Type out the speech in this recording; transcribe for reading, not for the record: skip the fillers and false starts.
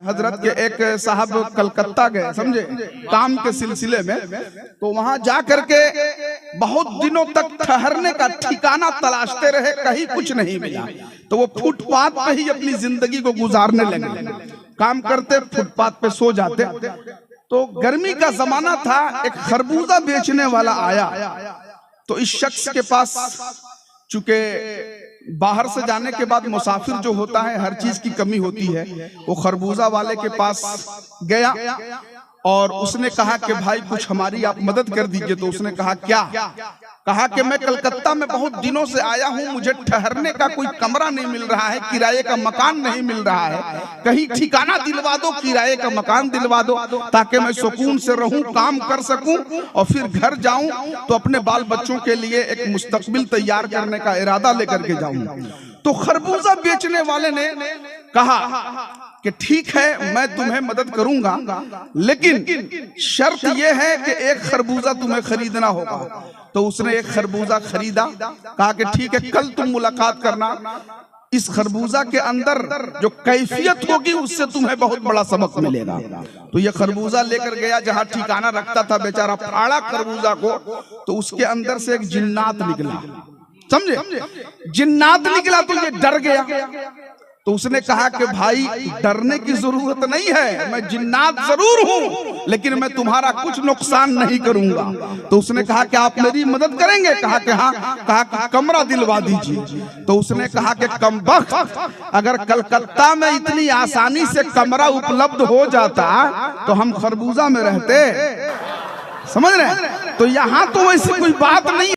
हजरत के एक साहब कलकत्ता गए, समझे, काम के सिलसिले में। तो वहां जा करके बहुत दिनों तक ठहरने का ठिकाना तलाशते रहे, कहीं कुछ नहीं मिला। तो वो फुटपाथ पे ही अपनी जिंदगी को गुजारने लगे। काम करते, फुटपाथ पे सो जाते। तो गर्मी का जमाना था, एक खरबूजा बेचने वाला आया। तो इस शख्स के पास, चूंकि बाहर से जाने के बाद मुसाफिर जो होता है हर चीज की कमी होती है, वो खरबूजा वाले के पास गया और उसने कहा कि भाई कुछ हमारी आप मदद कर दीजिए। तो उसने कहा क्या? कहा कि मैं कलकत्ता में बहुत दिनों से आया हूं, मुझे ठहरने का कोई कमरा नहीं मिल रहा है, किराए का मकान नहीं मिल रहा है, कहीं ठिकाना दिलवा दो, किराए का मकान दिलवा दो, ताकि मैं सुकून से रहूं, काम कर सकूं और फिर घर जाऊं तो अपने बाल बच्चों के लिए एक मुस्तकबिल तैयार करने का इरादा लेकर के जाऊं। तो खरबूजा बेचने वाले ने कहा कि ठीक है, मैं तुम्हें मदद करूंगा, लेकिन शर्त यह है कि एक खरबूजा तुम्हें खरीदना होगा। तो उसने एक खरबूजा खरीदा, कहा कि ठीक है, कल तुम मुलाकात करना, इस खरबूजा के अंदर जो कैफियत होगी उससे तुम्हें बहुत बड़ा सबक मिलेगा। तो ये खरबूजा लेकर गया जहां ठिकाना रखता था, बेचारा फाड़ा खरबूजा को, तो उसके अंदर से एक जिन्नात निकला, समझे, जिन्नात निकला। तो ये डर गया। तो उसने कहा कि भाई डरने की जरूरत नहीं है, मैं जिन्नात जरूर हूं, लेकिन मैं तुम्हारा कुछ नुकसान नहीं करूंगा। तो उसने कहा कि आप मेरी मदद करेंगे? कहा कि हाँ। कहा कि कमरा दिलवा दीजिए। तो उसने कहा कि कमबख्त, अगर कलकत्ता में इतनी आसानी से कमरा उपलब्ध हो जाता तो हम खरबूजा में रहते, समझ रहे हैं? तो यहाँ तो वैसी कोई बात नहीं।